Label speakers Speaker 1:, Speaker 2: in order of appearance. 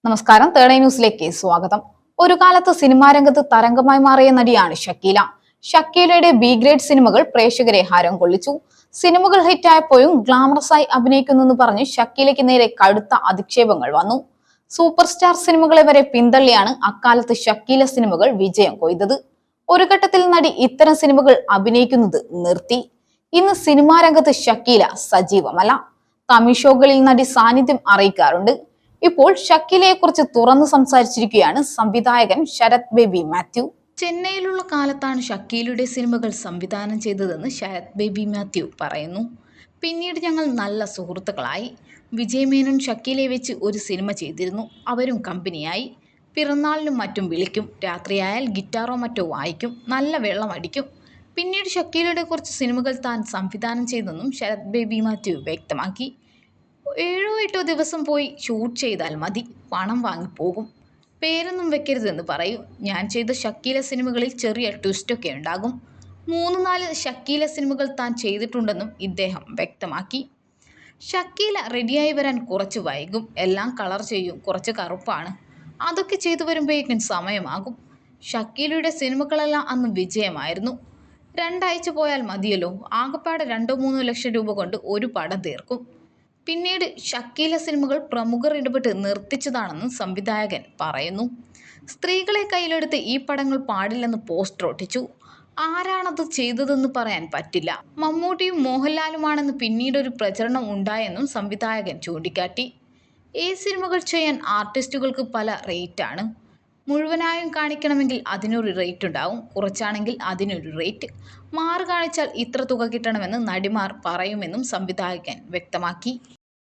Speaker 1: നമസ്കാരം. തേർഡ് ന്യൂസിലേക്ക് സ്വാഗതം. ഒരു കാലത്ത് സിനിമാ രംഗത്ത് തരംഗമായി മാറിയ നടിയാണ് ഷക്കീല. ഷക്കീലയുടെ ബി ഗ്രേഡ് സിനിമകൾ പ്രേക്ഷകരെ ഹരം കൊള്ളിച്ചു. സിനിമകൾ ഹിറ്റായപ്പോഴും ഗ്ലാമറസായി അഭിനയിക്കുന്നെന്ന് പറഞ്ഞ് ഷക്കീലയ്ക്ക് നേരെ കടുത്ത അധിക്ഷേപങ്ങൾ വന്നു. സൂപ്പർ സ്റ്റാർ സിനിമകളെ വരെ പിന്തള്ളിയാണ് അക്കാലത്ത് ഷക്കീല സിനിമകൾ വിജയം കൊയ്തത്. ഒരു ഘട്ടത്തിൽ നടി ഇത്തരം സിനിമകൾ അഭിനയിക്കുന്നത് നിർത്തി. ഇന്ന് സിനിമാ രംഗത്ത് ഷക്കീല സജീവമല്ല. തമിഴ് ഷോകളിൽ നടി സാന്നിധ്യം അറിയിക്കാറുണ്ട്. ഇപ്പോൾ ഷക്കീലയെ കുറിച്ച് തുറന്നു സംസാരിച്ചിരിക്കുകയാണ് സംവിധായകൻ ശരത് ബേബി മാത്യു. ചെന്നൈയിലുള്ള കാലത്താണ് ഷക്കീലയുടെ സിനിമകൾ സംവിധാനം ചെയ്തതെന്ന് ശരത് ബേബി മാത്യു പറയുന്നു. പിന്നീട് ഞങ്ങൾ നല്ല സുഹൃത്തുക്കളായി. വിജയ് മേനോൻ ഷക്കീലയെ വെച്ച് ഒരു സിനിമ ചെയ്തിരുന്നു. അവരും കമ്പനിയായി. പിറന്നാളിനും മറ്റും വിളിക്കും. രാത്രിയായാൽ ഗിറ്റാറോ മറ്റോ വായിക്കും. നല്ല വെള്ളം അടിക്കും. പിന്നീട് ഷക്കീലയുടെ കുറച്ച് സിനിമകൾ താൻ സംവിധാനം ചെയ്തെന്നും ശരത് ബേബി മാത്യു വ്യക്തമാക്കി. 7-8 ദിവസം പോയി ഷൂട്ട് ചെയ്താൽ മതി, പണം വാങ്ങിപ്പോകും. പേരൊന്നും വെക്കരുതെന്ന് പറയൂ. ഞാൻ ചെയ്ത ഷക്കീല സിനിമകളിൽ ചെറിയ ട്വിസ്റ്റൊക്കെ ഉണ്ടാകും. 3-4 ഷക്കീല സിനിമകൾ താൻ ചെയ്തിട്ടുണ്ടെന്നും ഇദ്ദേഹം വ്യക്തമാക്കി. ഷക്കീല റെഡിയായി വരാൻ കുറച്ച് വൈകും. എല്ലാം കളർ ചെയ്യും. കുറച്ച് കറുപ്പാണ്. അതൊക്കെ ചെയ്തു വരുമ്പോഴേക്കും സമയമാകും. ഷക്കീലയുടെ സിനിമകളെല്ലാം അന്ന് വിജയമായിരുന്നു. 2 ആഴ്ച പോയാൽ മതിയല്ലോ. ആകപ്പാടെ 2-3 ലക്ഷം രൂപ കൊണ്ട് ഒരു പടം തീർക്കും. പിന്നീട് ഷക്കീല സിനിമകൾ പ്രമുഖർ ഇടപെട്ട് നിർത്തിച്ചതാണെന്നും സംവിധായകൻ പറയുന്നു. സ്ത്രീകളെ കയ്യിലെടുത്ത് ഈ പടങ്ങൾ പാടില്ലെന്ന് പോസ്റ്റർ ഒട്ടിച്ചു. ആരാണത് ചെയ്തതെന്ന് പറയാൻ പറ്റില്ല. മമ്മൂട്ടിയും മോഹൻലാലുമാണെന്ന് പിന്നീടൊരു പ്രചരണം ഉണ്ടായെന്നും സംവിധായകൻ ചൂണ്ടിക്കാട്ടി. ഈ സിനിമകൾ ചെയ്യാൻ ആർട്ടിസ്റ്റുകൾക്ക് പല റേറ്റാണ്. മുഴുവനായും കാണിക്കണമെങ്കിൽ അതിനൊരു റേറ്റ് ഉണ്ടാവും. കുറച്ചാണെങ്കിൽ അതിനൊരു റേറ്റ്. മാറ് കാണിച്ചാൽ ഇത്ര തുക കിട്ടണമെന്ന് നടിമാർ പറയുമെന്നും സംവിധായകൻ വ്യക്തമാക്കി.